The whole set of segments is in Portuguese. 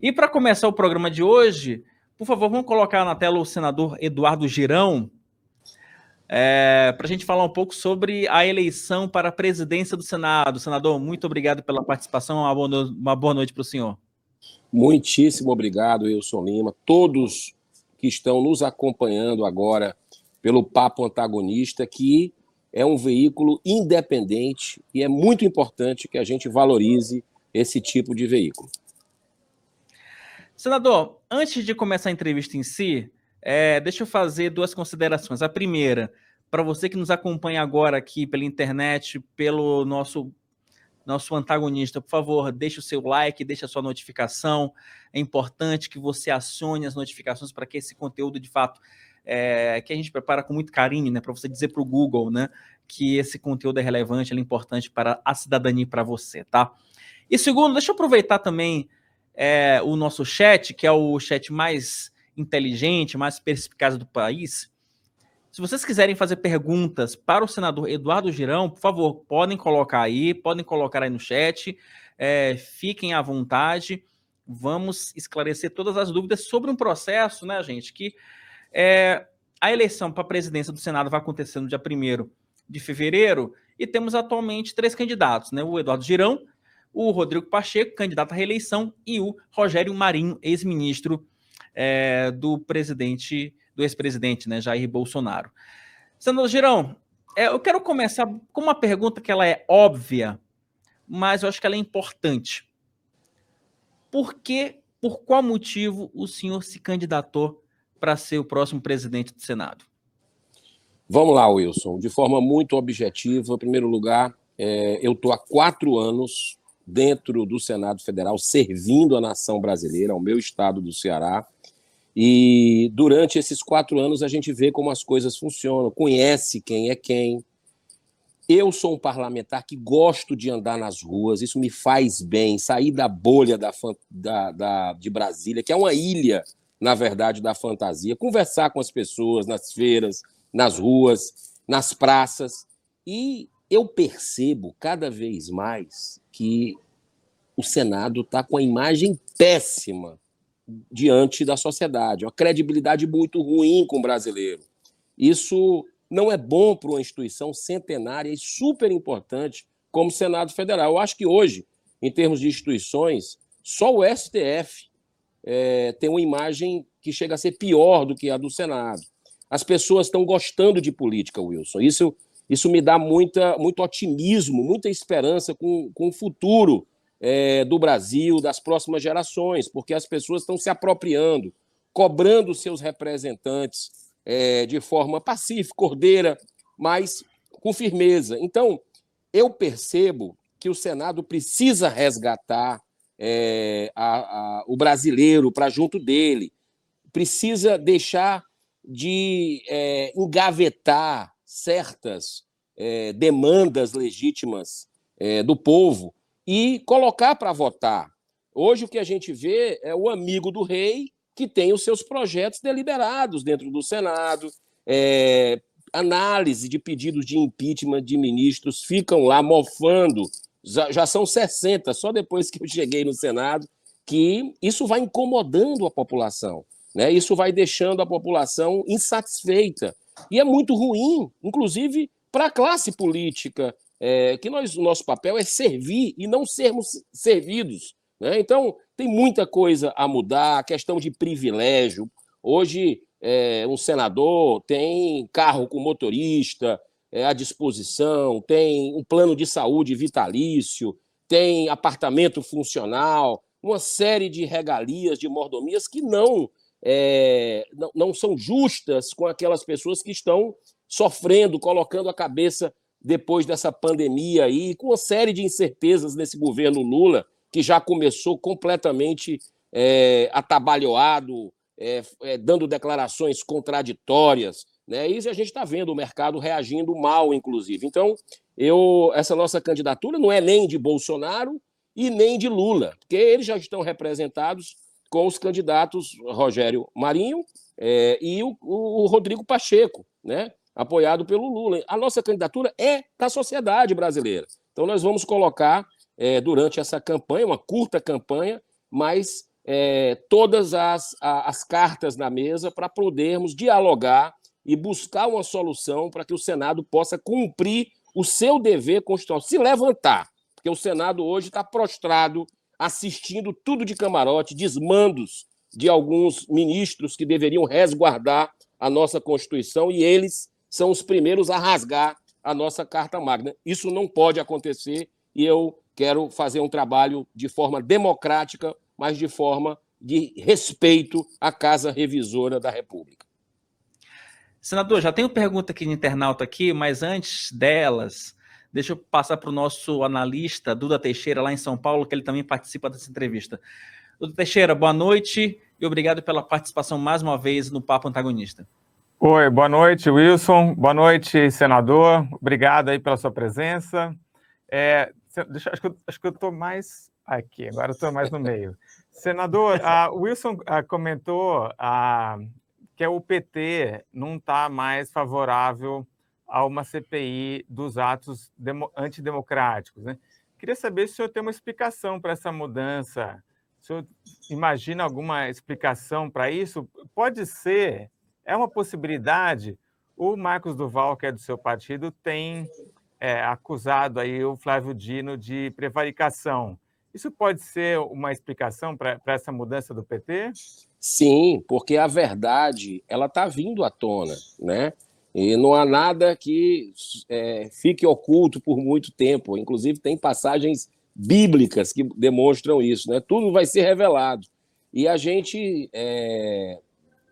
E para começar o programa de hoje, por favor, vamos colocar na tela o senador Eduardo Girão, para a gente falar um pouco sobre a eleição para a presidência do Senado. Senador, muito obrigado pela participação, uma boa noite para o senhor. Muitíssimo obrigado, Wilson Lima. Todos que estão nos acompanhando agora pelo Papo Antagonista, que é um veículo independente e é muito importante que a gente valorize esse tipo de veículo. Senador, antes de começar a entrevista em si, deixa eu fazer duas considerações. A primeira, para você que nos acompanha agora aqui pela internet, pelo nosso antagonista, por favor, deixe o seu like, deixe a sua notificação. É importante que você acione as notificações para que esse conteúdo, de fato, que a gente prepara com muito carinho, né, para você dizer para o Google, né, que esse conteúdo é relevante, é importante para a cidadania e para você, tá? E segundo, deixa eu aproveitar também o nosso chat, que é o chat mais inteligente, mais perspicaz do país. Se vocês quiserem fazer perguntas para o senador Eduardo Girão, por favor, podem colocar aí no chat, fiquem à vontade, vamos esclarecer todas as dúvidas sobre um processo, né, gente, que a eleição para a presidência do Senado vai acontecer no dia 1º de fevereiro, e temos atualmente 3 candidatos, né, o Eduardo Girão, o Rodrigo Pacheco, candidato à reeleição, e o Rogério Marinho, ex-ministro do ex-presidente, né, Jair Bolsonaro. Senador Girão, eu quero começar com uma pergunta que ela é óbvia, mas eu acho que ela é importante. Por qual motivo o senhor se candidatou para ser o próximo presidente do Senado? Vamos lá, Wilson. De forma muito objetiva, em primeiro lugar, eu estou há 4 anos dentro do Senado Federal, servindo a nação brasileira, ao meu estado do Ceará. E durante esses 4 anos a gente vê como as coisas funcionam, conhece quem é quem. Eu sou um parlamentar que gosto de andar nas ruas, isso me faz bem, sair da bolha de Brasília, que é uma ilha, na verdade, da fantasia, conversar com as pessoas nas feiras, nas ruas, nas praças. E eu percebo cada vez mais que o Senado está com a imagem péssima diante da sociedade, uma credibilidade muito ruim com o brasileiro. Isso não é bom para uma instituição centenária e super importante como o Senado Federal. Eu acho que hoje, em termos de instituições, só o STF tem uma imagem que chega a ser pior do que a do Senado. As pessoas estão gostando de política, Wilson. Isso me dá muito otimismo, muita esperança com o futuro do Brasil, das próximas gerações, porque as pessoas estão se apropriando, cobrando seus representantes de forma pacífica, ordeira, mas com firmeza. Então, eu percebo que o Senado precisa resgatar o brasileiro para junto dele, precisa deixar de engavetar certas demandas legítimas do povo e colocar para votar. Hoje o que a gente vê é o amigo do rei que tem os seus projetos deliberados dentro do Senado, análise de pedidos de impeachment de ministros, ficam lá mofando, já são 60, só depois que eu cheguei no Senado, que isso vai incomodando a população, né? Isso vai deixando a população insatisfeita. E é muito ruim, inclusive, para a classe política, que o nosso papel é servir e não sermos servidos, né? Então, tem muita coisa a mudar, a questão de privilégio. Hoje, um senador tem carro com motorista à disposição, tem um plano de saúde vitalício, tem apartamento funcional, uma série de regalias, de mordomias que não são justas com aquelas pessoas que estão sofrendo, colocando a cabeça depois dessa pandemia aí, com uma série de incertezas nesse governo Lula, que já começou completamente atabalhoado, dando declarações contraditórias, né? E a gente está vendo o mercado reagindo mal, inclusive. Então, essa nossa candidatura não é nem de Bolsonaro e nem de Lula, porque eles já estão representados com os candidatos Rogério Marinho e o Rodrigo Pacheco, né? Apoiado pelo Lula. A nossa candidatura é da sociedade brasileira. Então, nós vamos colocar, durante essa campanha, uma curta campanha, mas todas as cartas na mesa para podermos dialogar e buscar uma solução para que o Senado possa cumprir o seu dever constitucional, se levantar, porque o Senado hoje está prostrado, assistindo tudo de camarote, desmandos de alguns ministros que deveriam resguardar a nossa Constituição, e eles são os primeiros a rasgar a nossa Carta Magna. Isso não pode acontecer, e eu quero fazer um trabalho de forma democrática, mas de forma de respeito à Casa Revisora da República. Senador, já tenho pergunta aqui de internauta aqui, mas antes delas, deixa eu passar para o nosso analista, Duda Teixeira, lá em São Paulo, que ele também participa dessa entrevista. Duda Teixeira, boa noite e obrigado pela participação mais uma vez no Papo Antagonista. Oi, boa noite, Wilson. Boa noite, senador. Obrigado aí pela sua presença. Acho que eu estou mais aqui, agora eu estou mais no meio. Senador, o Wilson comentou que o PT não está mais favorável a uma CPI dos atos antidemocráticos, né? Queria saber se o senhor tem uma explicação para essa mudança. O senhor imagina alguma explicação para isso? Pode ser, é uma possibilidade. O Marcos Duval, que é do seu partido, tem acusado aí o Flávio Dino de prevaricação. Isso pode ser uma explicação para essa mudança do PT? Sim, porque a verdade ela está vindo à tona, né? E não há nada que fique oculto por muito tempo. Inclusive, tem passagens bíblicas que demonstram isso, né? Tudo vai ser revelado. E a gente,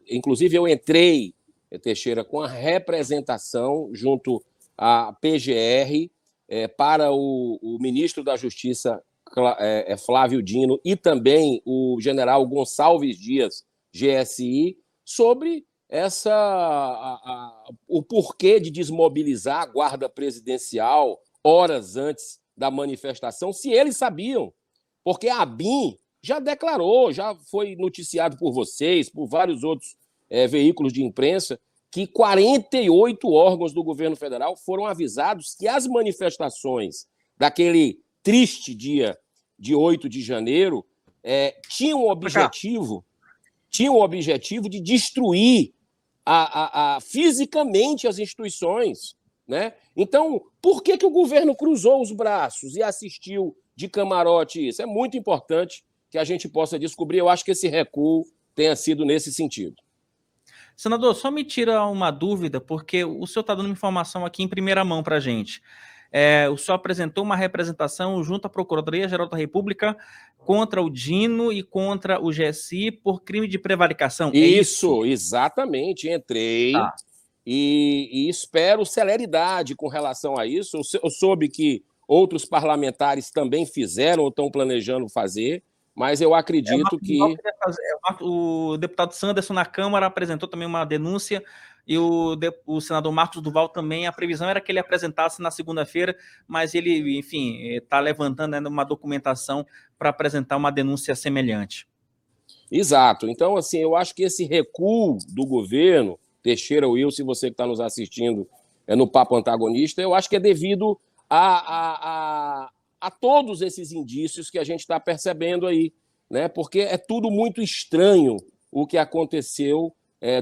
inclusive, eu entrei, Teixeira, com a representação junto à PGR para o ministro da Justiça, Flávio Dino, e também o general Gonçalves Dias, GSI, sobre o porquê de desmobilizar a guarda presidencial horas antes da manifestação, se eles sabiam. Porque a ABIN já declarou, já foi noticiado por vocês, por vários outros veículos de imprensa, que 48 órgãos do governo federal foram avisados que as manifestações daquele triste dia de 8 de janeiro tinham o objetivo de destruir fisicamente as instituições, né? Então, por que o governo cruzou os braços e assistiu de camarote isso? É muito importante que a gente possa descobrir. Eu acho que esse recuo tenha sido nesse sentido. Senador, só me tira uma dúvida, porque o senhor está dando uma informação aqui em primeira mão para a gente. O senhor apresentou uma representação junto à Procuradoria-Geral da República contra o Dino e contra o GSI por crime de prevaricação. Isso, exatamente. Entrei e espero celeridade com relação a isso. Eu soube que outros parlamentares também fizeram ou estão planejando fazer, mas eu acredito que... O deputado Sanderson na Câmara apresentou também uma denúncia e o senador Marcos Duval também. A previsão era que ele apresentasse na segunda-feira, mas ele, enfim, está levantando uma documentação para apresentar uma denúncia semelhante. Exato. Então, assim, eu acho que esse recuo do governo, Teixeira, Wilson, você que está nos assistindo no Papo Antagonista, eu acho que é devido a todos esses indícios que a gente está percebendo aí, né? Porque é tudo muito estranho o que aconteceu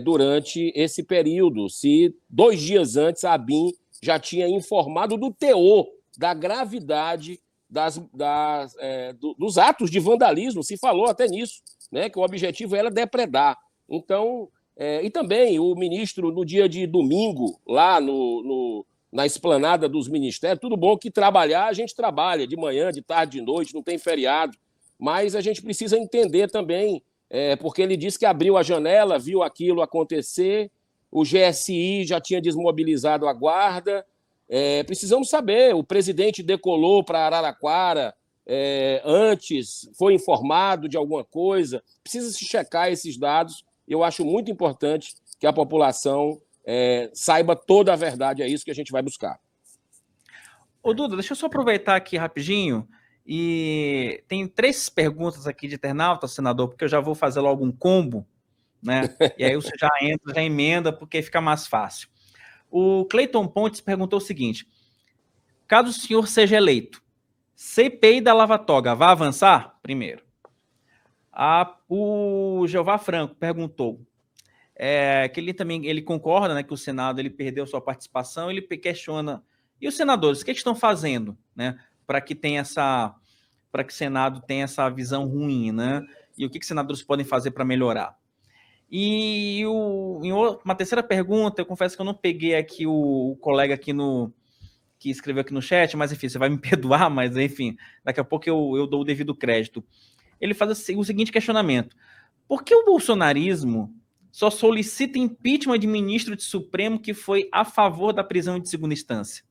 durante esse período. Se 2 dias antes a ABIN já tinha informado do teor, da gravidade dos atos de vandalismo, se falou até nisso, né? Que o objetivo era depredar. Então, e também o ministro, no dia de domingo, lá na esplanada dos ministérios, tudo bom que trabalhar, a gente trabalha de manhã, de tarde, de noite, não tem feriado, mas a gente precisa entender também, porque ele disse que abriu a janela, viu aquilo acontecer, o GSI já tinha desmobilizado a guarda, precisamos saber, o presidente decolou para Araraquara antes, foi informado de alguma coisa, precisa se checar esses dados. Eu acho muito importante que a população saiba toda a verdade, é isso que a gente vai buscar. Ô Duda, deixa eu só aproveitar aqui rapidinho, e tem 3 perguntas aqui de internauta, senador, porque eu já vou fazer logo um combo, né? E aí você já entra, já emenda, porque fica mais fácil. O Cleiton Pontes perguntou o seguinte: caso o senhor seja eleito, CPI da Lava Toga vai avançar? Primeiro. O Jeová Franco perguntou que ele concorda, né, que o Senado ele perdeu sua participação, ele questiona, e os senadores, o que estão fazendo, né, para que o Senado tenha essa visão ruim, né, e o que os senadores podem fazer para melhorar? E em uma terceira pergunta, eu confesso que eu não peguei aqui o colega aqui que escreveu aqui no chat, mas enfim, você vai me perdoar, mas enfim, daqui a pouco eu dou o devido crédito. Ele faz o seguinte questionamento: por que o bolsonarismo só solicita impeachment de ministro de Supremo que foi a favor da prisão de segunda instância?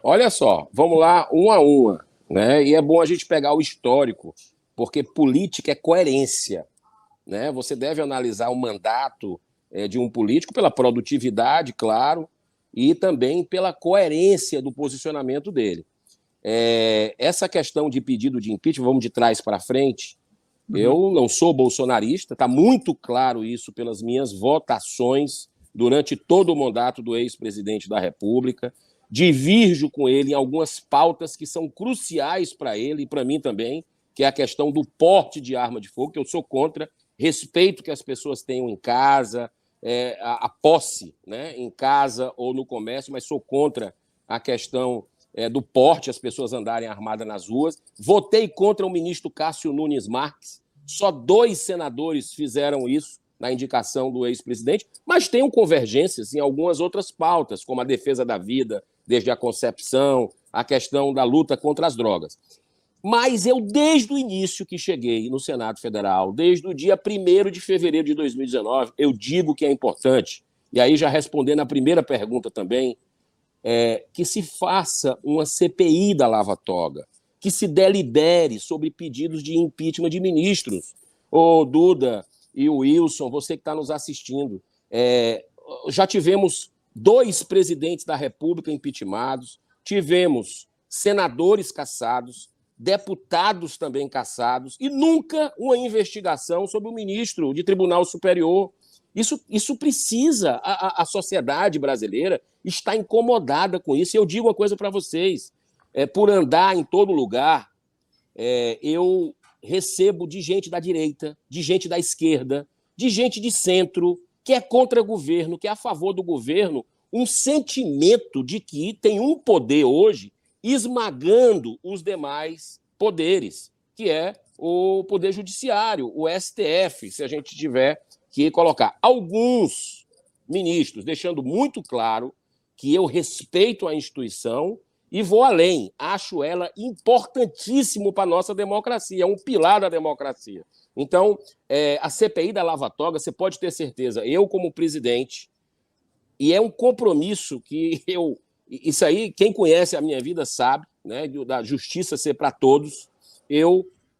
Olha só, vamos lá, uma a uma, né? E é bom a gente pegar o histórico, porque política é coerência, né? Você deve analisar o mandato de um político pela produtividade, claro, e também pela coerência do posicionamento dele. Essa questão de pedido de impeachment, vamos de trás para frente, eu não sou bolsonarista, está muito claro isso pelas minhas votações durante todo o mandato do ex-presidente da República. Divirjo com ele em algumas pautas que são cruciais para ele e para mim também, que é a questão do porte de arma de fogo, que eu sou contra, respeito que as pessoas tenham em casa, a posse, né, em casa ou no comércio, mas sou contra a questão do porte, as pessoas andarem armadas nas ruas. Votei contra o ministro Cássio Nunes Marques, só 2 senadores fizeram isso na indicação do ex-presidente, mas tenho convergências em algumas outras pautas, como a defesa da vida desde a concepção, a questão da luta contra as drogas. Mas eu, desde o início que cheguei no Senado Federal, desde o dia 1º de fevereiro de 2019, eu digo que é importante, e aí já respondendo a primeira pergunta também, que se faça uma CPI da Lava Toga, que se delibere sobre pedidos de impeachment de ministros. Ô, Duda e o Wilson, você que está nos assistindo, já tivemos 2 presidentes da República impeachmentados, tivemos senadores cassados, deputados também cassados, e nunca uma investigação sobre o ministro de Tribunal Superior. Isso precisa, a sociedade brasileira está incomodada com isso. E eu digo uma coisa para vocês, por andar em todo lugar, eu recebo de gente da direita, de gente da esquerda, de gente de centro, que é contra o governo, que é a favor do governo, um sentimento de que tem um poder hoje esmagando os demais poderes, que é o Poder Judiciário, o STF, se a gente tiver que colocar. Alguns ministros, deixando muito claro que eu respeito a instituição e vou além, acho ela importantíssimo para a nossa democracia, é um pilar da democracia. Então, a CPI da Lava Toga, você pode ter certeza, eu como presidente, e é um compromisso que isso aí, quem conhece a minha vida sabe, né, da justiça ser para todos,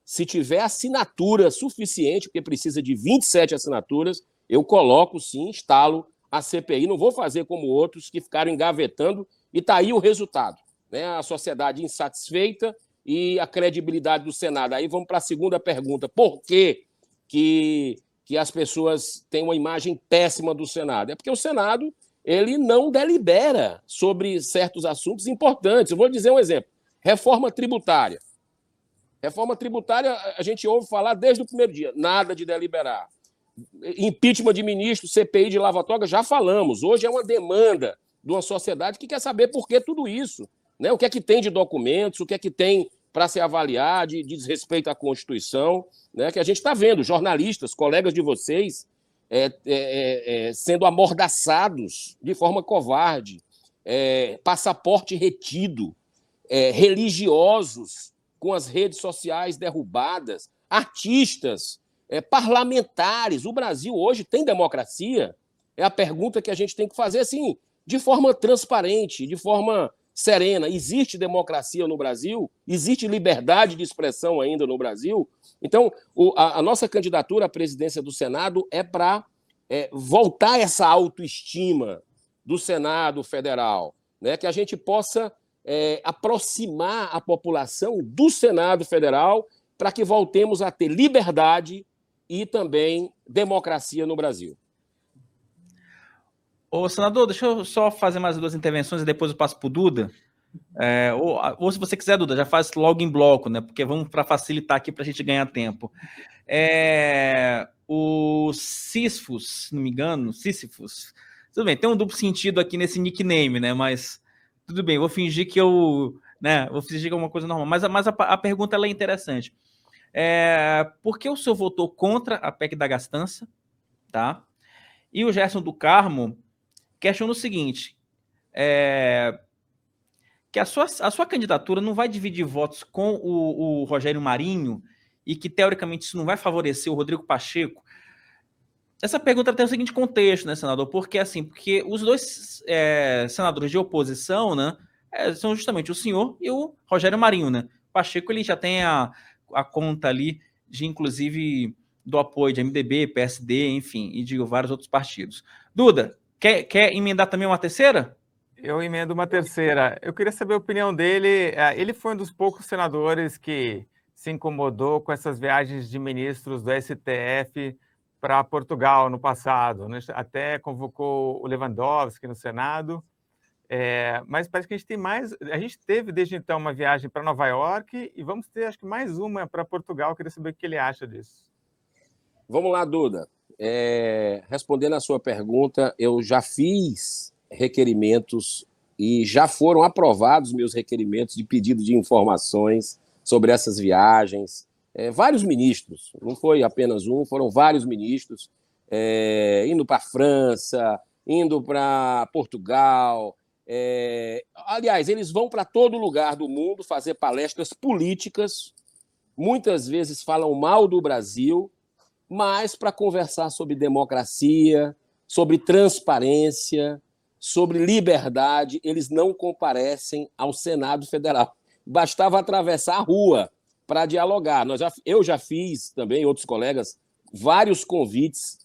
se tiver assinatura suficiente, porque precisa de 27 assinaturas, eu coloco sim, instalo a CPI, não vou fazer como outros que ficaram engavetando, e está aí o resultado, né? A sociedade insatisfeita e a credibilidade do Senado. Aí vamos para a segunda pergunta, por que as pessoas têm uma imagem péssima do Senado? É porque o Senado ele não delibera sobre certos assuntos importantes. Eu vou dizer um exemplo, reforma tributária. Reforma tributária, a gente ouve falar desde o primeiro dia, nada de deliberar. Impeachment de ministro, CPI de Lava Toga, já falamos. Hoje é uma demanda de uma sociedade que quer saber por que tudo isso, né? O que é que tem de documentos, o que é que tem para se avaliar de desrespeito à Constituição, né? Que a gente está vendo, jornalistas, colegas de vocês, sendo amordaçados de forma covarde, passaporte retido, religiosos com as redes sociais derrubadas, artistas, parlamentares. O Brasil hoje tem democracia? É a pergunta que a gente tem que fazer assim, de forma transparente, de forma serena. Existe democracia no Brasil? Existe liberdade de expressão ainda no Brasil? Então, a nossa candidatura à presidência do Senado é para voltar essa autoestima do Senado Federal, né? Que a gente possa aproximar a população do Senado Federal para que voltemos a ter liberdade e também democracia no Brasil. Ô, senador, deixa eu só fazer mais 2 intervenções e depois eu passo para o Duda. Ou se você quiser, Duda, já faz logo em bloco, né? Porque vamos para facilitar aqui para a gente ganhar tempo. O Sísifos, se não me engano, Sísifos. Tudo bem, tem um duplo sentido aqui nesse nickname, né? Mas tudo bem, vou fingir que vou fingir que é uma coisa normal. Mas a pergunta ela é interessante. Por que o senhor votou contra a PEC da gastança? Tá? E o Gerson do Carmo questiona o seguinte: que a sua candidatura não vai dividir votos com o Rogério Marinho e que, teoricamente, isso não vai favorecer o Rodrigo Pacheco. Essa pergunta tem o seguinte contexto, né, senador? Porque os dois senadores de oposição, né, são justamente o senhor e o Rogério Marinho, né? O Pacheco, ele já tem a conta ali de, inclusive, do apoio de MDB, PSD, enfim, e de vários outros partidos. Duda, quer emendar também uma terceira? Eu emendo uma terceira. Eu queria saber a opinião dele. Ele foi um dos poucos senadores que se incomodou com essas viagens de ministros do STF para Portugal no passado, né? Até convocou o Lewandowski no Senado, mas parece que a gente tem mais. A gente teve desde então uma viagem para Nova York e vamos ter, acho que, mais uma para Portugal. Eu queria saber o que ele acha disso. Vamos lá, Duda. Respondendo a sua pergunta, eu já fiz requerimentos e já foram aprovados meus requerimentos de pedido de informações sobre essas viagens. Vários ministros, não foi apenas um, foram vários ministros, indo para a França, indo para Portugal. Aliás, eles vão para todo lugar do mundo fazer palestras políticas, muitas vezes falam mal do Brasil, mas para conversar sobre democracia, sobre transparência, sobre liberdade, eles não comparecem ao Senado Federal. Bastava atravessar a rua para dialogar. Eu já fiz também, outros colegas, vários convites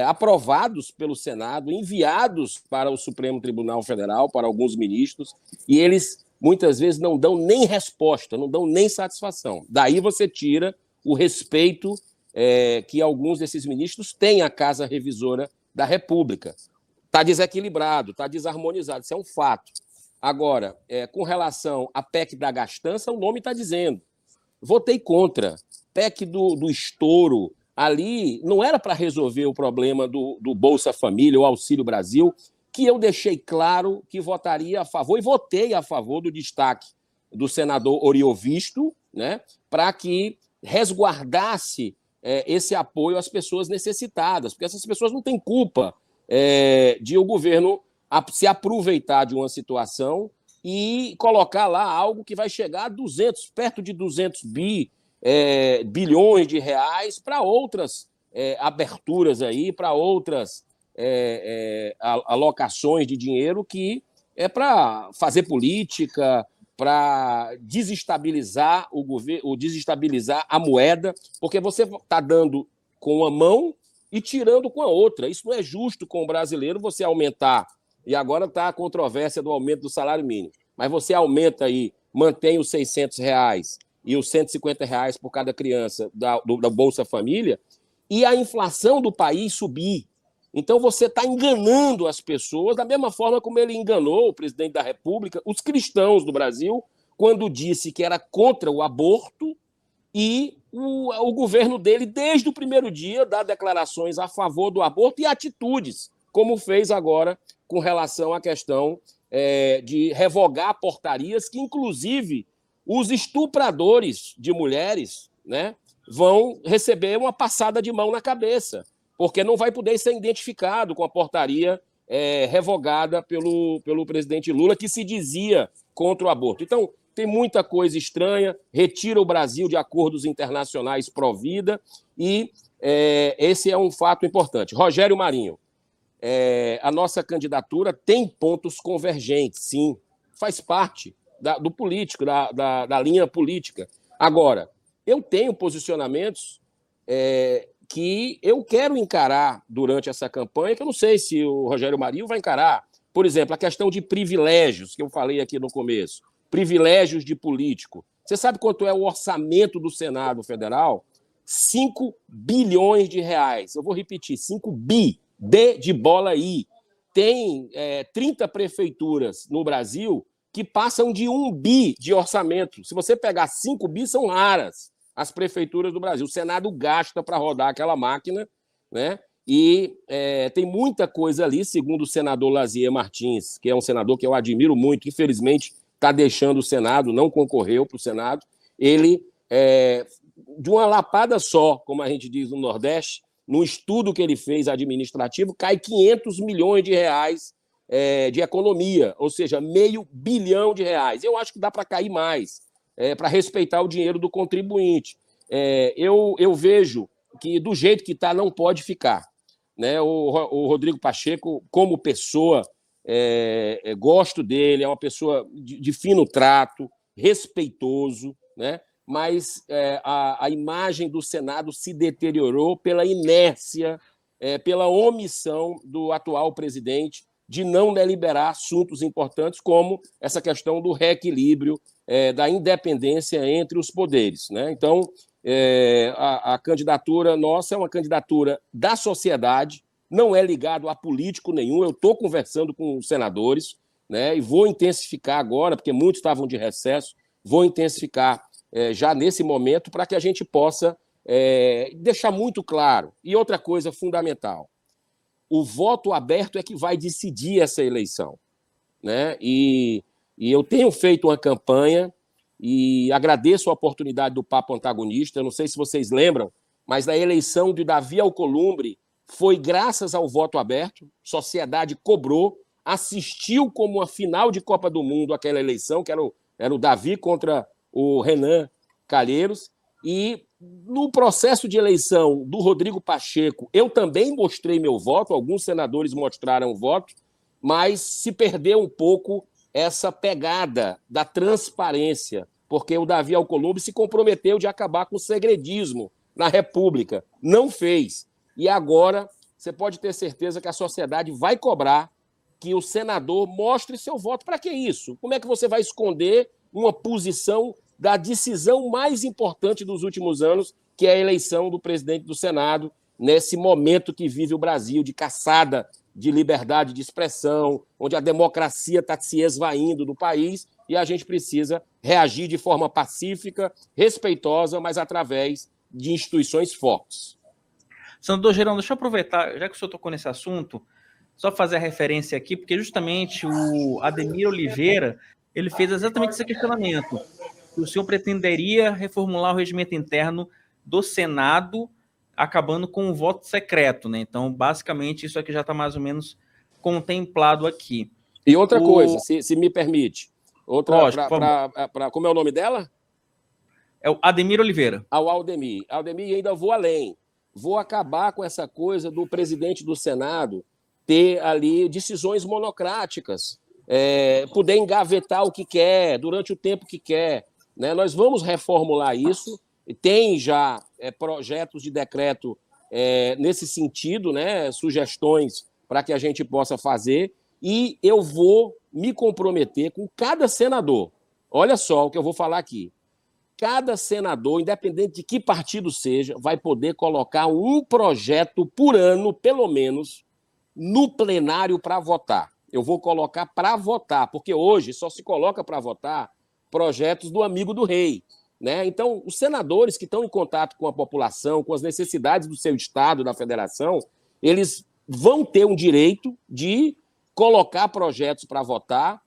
aprovados pelo Senado, enviados para o Supremo Tribunal Federal, para alguns ministros, e eles muitas vezes não dão nem resposta, não dão nem satisfação. Daí você tira o respeito que alguns desses ministros têm à Casa Revisora da República. Está desequilibrado, está desarmonizado, isso é um fato. Agora, com relação à PEC da gastança, o nome está dizendo. Votei contra. PEC do estouro, ali não era para resolver o problema do Bolsa Família, o Auxílio Brasil, que eu deixei claro que votaria a favor, e votei a favor do destaque do senador Oriovisto, né, para que resguardasse esse apoio às pessoas necessitadas, porque essas pessoas não têm culpa de o governo se aproveitar de uma situação e colocar lá algo que vai chegar a perto de 200 bilhões de reais para outras aberturas aí, para outras alocações de dinheiro que é para fazer política, para desestabilizar o governo, desestabilizar a moeda, porque você está dando com uma mão e tirando com a outra. Isso não é justo com o brasileiro, você aumentar, e agora está a controvérsia do aumento do salário mínimo, mas você aumenta aí, mantém os R$600 e os R$150 por cada criança da Bolsa Família, e a inflação do país subir. Então você está enganando as pessoas da mesma forma como ele enganou o presidente da República, os cristãos do Brasil, quando disse que era contra o aborto, e o governo dele, desde o primeiro dia, dá declarações a favor do aborto e atitudes, como fez agora com relação à questão de revogar portarias que, inclusive, os estupradores de mulheres, né, vão receber uma passada de mão na cabeça, porque não vai poder ser identificado com a portaria revogada pelo presidente Lula, que se dizia contra o aborto. Então, tem muita coisa estranha, retira o Brasil de acordos internacionais pró-vida, e esse é um fato importante. Rogério Marinho, a nossa candidatura tem pontos convergentes, sim, faz parte do político, da linha política. Agora, eu tenho posicionamentos que eu quero encarar durante essa campanha, que eu não sei se o Rogério Marinho vai encarar. Por exemplo, a questão de privilégios, que eu falei aqui no começo. Privilégios de político. Você sabe quanto é o orçamento do Senado Federal? 5 bilhões de reais. Eu vou repetir, 5 bi, B de bola I. Tem 30 prefeituras no Brasil que passam de 1 bi de orçamento. Se você pegar 5 bi, são raras as prefeituras do Brasil. O Senado gasta para rodar aquela máquina, né? E tem muita coisa ali, segundo o senador Lazier Martins, que é um senador que eu admiro muito, infelizmente está deixando o Senado, não concorreu para o Senado. Ele, de uma lapada só, como a gente diz no Nordeste, num estudo que ele fez administrativo, cai 500 milhões de reais de economia, ou seja, R$500 bilhão. Eu acho que dá para cair mais, para respeitar o dinheiro do contribuinte. Eu vejo que do jeito que está não pode ficar, né? O Rodrigo Pacheco, como pessoa, gosto dele, é uma pessoa de fino trato, respeitoso, né? Mas a imagem do Senado se deteriorou pela inércia, pela omissão do atual presidente de não deliberar assuntos importantes como essa questão do reequilíbrio, da independência entre os poderes, né? Então, a candidatura nossa é uma candidatura da sociedade, não é ligado a político nenhum. Eu estou conversando com os senadores, né, e vou intensificar agora, porque muitos estavam de recesso, vou intensificar já nesse momento para que a gente possa deixar muito claro. E outra coisa fundamental, o voto aberto é que vai decidir essa eleição, né? E eu tenho feito uma campanha e agradeço a oportunidade do Papo Antagonista. Eu não sei se vocês lembram, mas na eleição de Davi Alcolumbre foi graças ao voto aberto, a sociedade cobrou, assistiu como uma final de Copa do Mundo aquela eleição, que era o Davi contra o Renan Calheiros, e no processo de eleição do Rodrigo Pacheco, eu também mostrei meu voto, alguns senadores mostraram o voto, mas se perdeu um pouco essa pegada da transparência, porque o Davi Alcolumbre se comprometeu de acabar com o segredismo na República. Não fez. E agora você pode ter certeza que a sociedade vai cobrar que o senador mostre seu voto. Para que isso? Como é que você vai esconder uma posição da decisão mais importante dos últimos anos, que é a eleição do presidente do Senado, nesse momento que vive o Brasil, de caçada de liberdade de expressão, onde a democracia está se esvaindo do país, e a gente precisa reagir de forma pacífica, respeitosa, mas através de instituições fortes. Senador Geraldo, deixa eu aproveitar, já que o senhor tocou nesse assunto, só fazer a referência aqui, porque justamente o Ademir Oliveira, ele fez exatamente esse questionamento. O senhor pretenderia reformular o regimento interno do Senado, acabando com o voto secreto, né? Então, basicamente, isso aqui já está mais ou menos contemplado aqui. E outra coisa, se me permite, como é o nome dela? É o Ademir Oliveira. Ao Aldemir. Aldemir, ainda vou além. Vou acabar com essa coisa do presidente do Senado ter ali decisões monocráticas, poder engavetar o que quer, durante o tempo que quer, né? Nós vamos reformular isso, tem já projetos de decreto nesse sentido, né? Sugestões para que a gente possa fazer, e eu vou me comprometer com cada senador. Olha só o que eu vou falar aqui. Cada senador, independente de que partido seja, vai poder colocar um projeto por ano, pelo menos, no plenário para votar. Eu vou colocar para votar, porque hoje só se coloca para votar projetos do amigo do rei, né? Então, os senadores que estão em contato com a população, com as necessidades do seu estado, da federação, eles vão ter um direito de colocar projetos para votar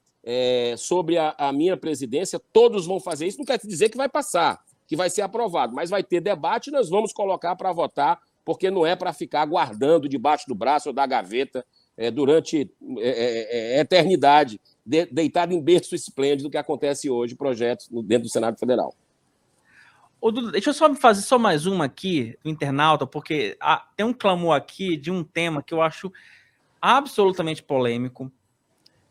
sobre a minha presidência. Todos vão fazer isso, não quer dizer que vai passar, que vai ser aprovado, mas vai ter debate e nós vamos colocar para votar, porque não é para ficar guardando debaixo do braço ou da gaveta durante eternidade, deitado em berço esplêndido, que acontece hoje, projetos dentro do Senado Federal. Ô, Dudu, deixa eu só fazer só mais uma aqui, do internauta, porque tem um clamor aqui de um tema que eu acho absolutamente polêmico,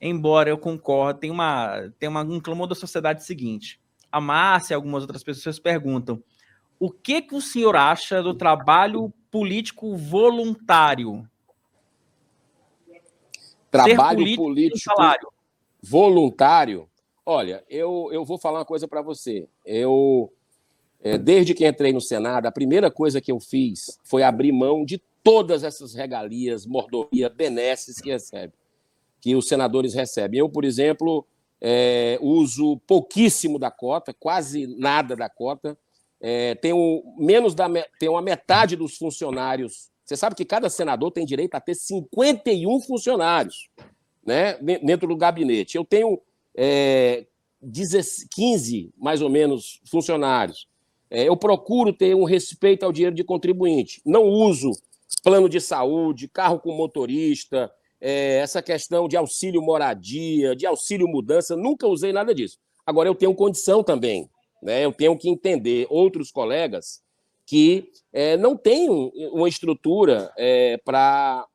embora eu concorde, tem um clamor da sociedade seguinte. A Márcia e algumas outras pessoas perguntam: o que o senhor acha do trabalho político voluntário? Trabalho político voluntário? Olha, eu vou falar uma coisa para você. Desde que entrei no Senado, a primeira coisa que eu fiz foi abrir mão de todas essas regalias, mordomia, benesses que os senadores recebem. Eu, por exemplo, uso pouquíssimo da cota, quase nada da cota. Tenho a metade dos funcionários. Você sabe que cada senador tem direito a ter 51 funcionários, né, dentro do gabinete. Eu tenho 15, mais ou menos, funcionários. Eu procuro ter um respeito ao dinheiro de contribuinte. Não uso plano de saúde, carro com motorista, essa questão de auxílio moradia, de auxílio mudança, nunca usei nada disso. Agora, eu tenho condição também, né? Eu tenho que entender outros colegas que não têm uma estrutura para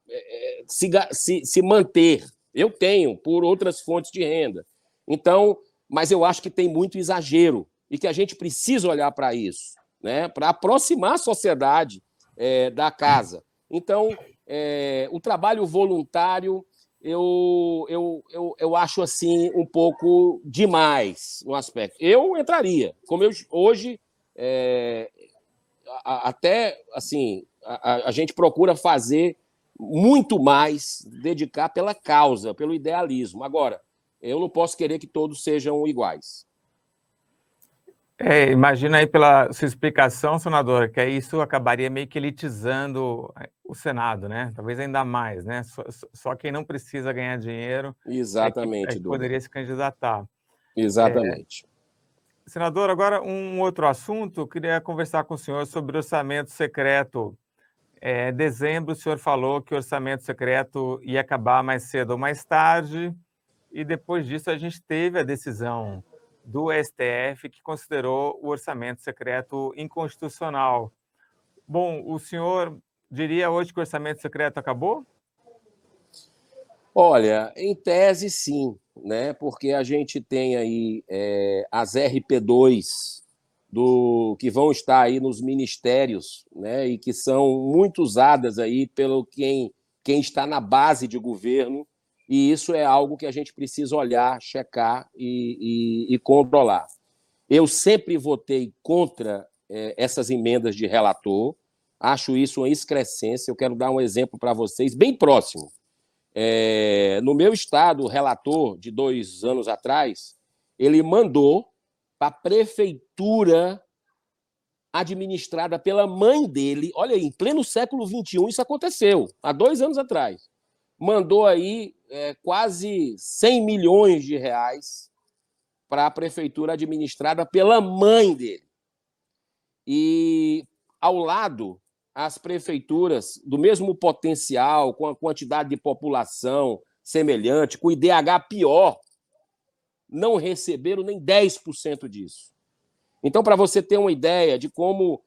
se manter. Eu tenho, por outras fontes de renda. Então, mas eu acho que tem muito exagero e que a gente precisa olhar para isso, né? Para aproximar a sociedade da casa. Então, o trabalho voluntário eu acho assim um pouco demais no aspecto. Eu entraria, como hoje até assim a gente procura fazer muito mais, dedicar pela causa, pelo idealismo. Agora, eu não posso querer que todos sejam iguais. Imagina aí pela sua explicação, senador, que isso acabaria meio que elitizando o Senado, né? Talvez ainda mais, né? Só quem não precisa ganhar dinheiro Exatamente, que poderia se candidatar. Exatamente. Senador, agora um outro assunto, eu queria conversar com o senhor sobre orçamento secreto. Em dezembro, o senhor falou que o orçamento secreto ia acabar mais cedo ou mais tarde, e depois disso a gente teve a decisão do STF, que considerou o orçamento secreto inconstitucional. Bom, o senhor diria hoje que o orçamento secreto acabou? Olha, em tese, sim, né? Porque a gente tem aí as RP2 que vão estar aí nos ministérios, né? E que são muito usadas aí pelo quem está na base de governo. E isso é algo que a gente precisa olhar, checar e controlar. Eu sempre votei contra essas emendas de relator, acho isso uma excrescência. Eu quero dar um exemplo para vocês, bem próximo. No meu estado, o relator, de 2 anos atrás, ele mandou para a prefeitura administrada pela mãe dele, olha aí, em pleno século XXI isso aconteceu, há 2 anos atrás, mandou aí quase 100 milhões de reais para a prefeitura administrada pela mãe dele. E, ao lado, as prefeituras do mesmo potencial, com a quantidade de população semelhante, com IDH pior, não receberam nem 10% disso. Então, para você ter uma ideia de como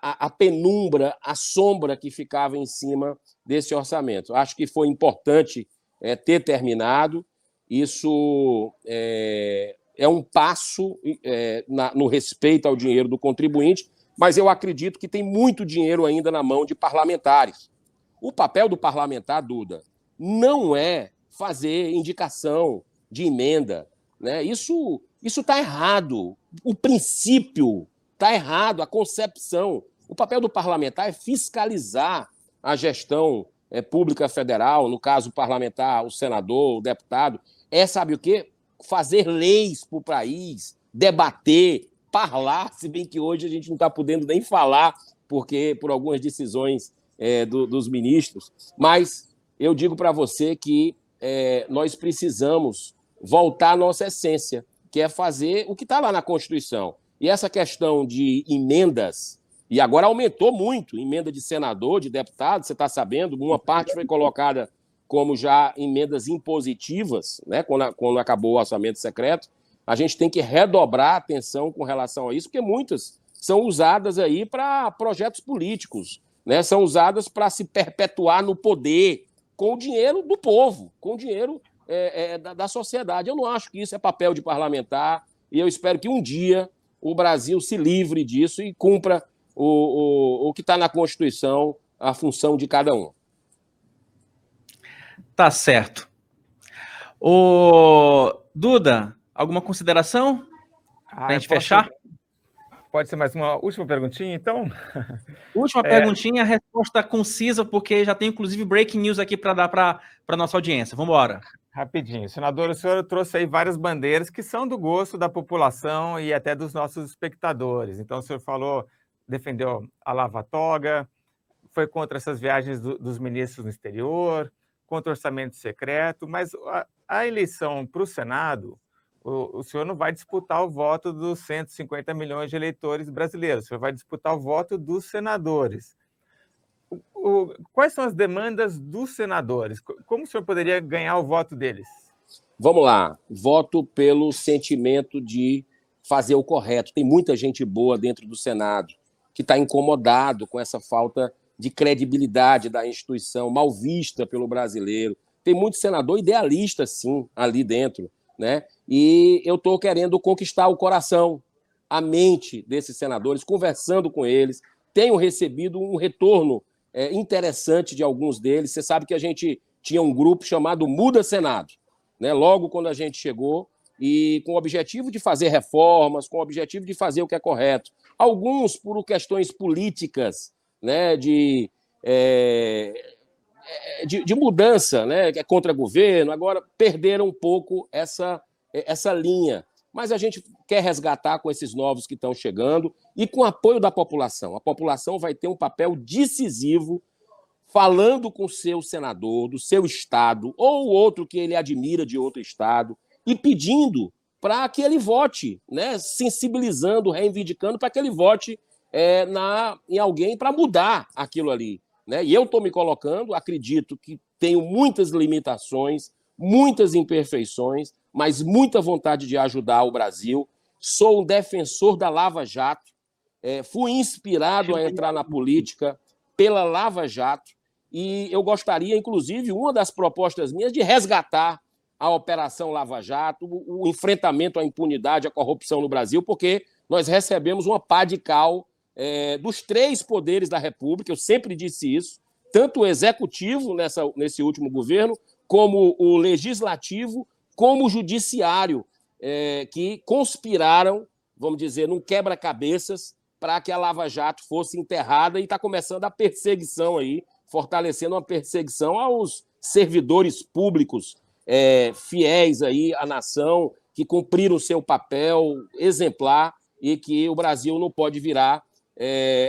a penumbra, a sombra que ficava em cima desse orçamento. Acho que foi importante ter terminado. Isso é um passo no respeito ao dinheiro do contribuinte, mas eu acredito que tem muito dinheiro ainda na mão de parlamentares. O papel do parlamentar, Duda, não é fazer indicação de emenda, né? Isso está errado. O princípio está errado, a concepção. O papel do parlamentar é fiscalizar a gestão pública federal, no caso parlamentar, o senador, o deputado. Sabe o quê? Fazer leis para o país, debater, falar, se bem que hoje a gente não está podendo nem falar, porque por algumas decisões dos ministros. Mas eu digo para você que nós precisamos voltar à nossa essência, que é fazer o que está lá na Constituição. E essa questão de emendas, e agora aumentou muito, emenda de senador, de deputado, você está sabendo, uma parte foi colocada como já emendas impositivas, né, quando acabou o orçamento secreto. A gente tem que redobrar a atenção com relação a isso, porque muitas são usadas aí para projetos políticos, né, são usadas para se perpetuar no poder, com o dinheiro do povo, com o dinheiro da sociedade. Eu não acho que isso é papel de parlamentar, e eu espero que um dia o Brasil se livre disso e cumpra o que está na Constituição, a função de cada um. Tá certo. Duda, alguma consideração para a gente fechar? Pode ser mais uma última perguntinha, então? Última perguntinha, resposta concisa, porque já tem inclusive breaking news aqui para dar para a nossa audiência. Vamos embora. Rapidinho. Senador, o senhor trouxe aí várias bandeiras que são do gosto da população e até dos nossos espectadores. Então, o senhor falou, defendeu a lava-toga, foi contra essas viagens dos ministros no exterior, contra o orçamento secreto, mas a eleição para o Senado, o senhor não vai disputar o voto dos 150 milhões de eleitores brasileiros, o senhor vai disputar o voto dos senadores. Quais são as demandas dos senadores? Como o senhor poderia ganhar o voto deles? Vamos lá. Voto pelo sentimento de fazer o correto. Tem muita gente boa dentro do Senado que está incomodado com essa falta de credibilidade da instituição, mal vista pelo brasileiro. Tem muito senador idealista, sim, ali dentro, né? E eu estou querendo conquistar o coração, a mente desses senadores, conversando com eles. Tenho recebido um retorno interessante de alguns deles. Você sabe que a gente tinha um grupo chamado Muda Senado, né? Logo quando a gente chegou, e com o objetivo de fazer reformas, com o objetivo de fazer o que é correto. Alguns por questões políticas, né? De mudança, né? Que é contra governo, agora perderam um pouco essa linha. Mas a gente quer resgatar com esses novos que estão chegando e com o apoio da população. A população vai ter um papel decisivo falando com o seu senador, do seu estado, ou outro que ele admira de outro estado, e pedindo para que ele vote, né? Sensibilizando, reivindicando para que ele vote em alguém para mudar aquilo ali, né? E eu estou me colocando, acredito que tenho muitas limitações, muitas imperfeições, mas muita vontade de ajudar o Brasil. Sou um defensor da Lava Jato, fui inspirado a entrar na política pela Lava Jato, e eu gostaria, inclusive, uma das propostas minhas, de resgatar a Operação Lava Jato, o enfrentamento à impunidade, à corrupção no Brasil, porque nós recebemos uma pá de cal dos 3 poderes da República, eu sempre disse isso, tanto o Executivo nesse último governo, como o Legislativo, como o Judiciário, que conspiraram, vamos dizer, num quebra-cabeças para que a Lava Jato fosse enterrada, e está começando a perseguição aí, fortalecendo uma perseguição aos servidores públicos fiéis aí à nação, que cumpriram o seu papel exemplar, e que o Brasil não pode virar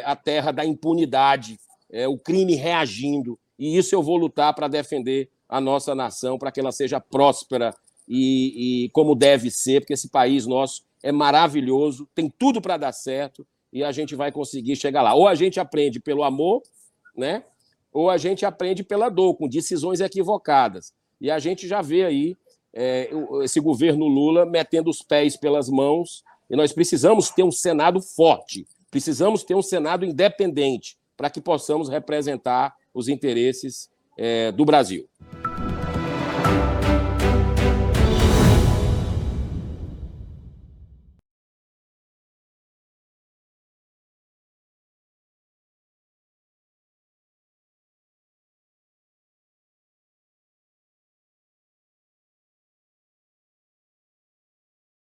a terra da impunidade, o crime reagindo. E isso eu vou lutar para defender a nossa nação, para que ela seja próspera e como deve ser, porque esse país nosso é maravilhoso, tem tudo para dar certo, e a gente vai conseguir chegar lá. Ou a gente aprende pelo amor, né? Ou a gente aprende pela dor, com decisões equivocadas. E a gente já vê aí esse governo Lula metendo os pés pelas mãos, e nós precisamos ter um Senado forte, precisamos ter um Senado independente, para que possamos representar os interesses do Brasil.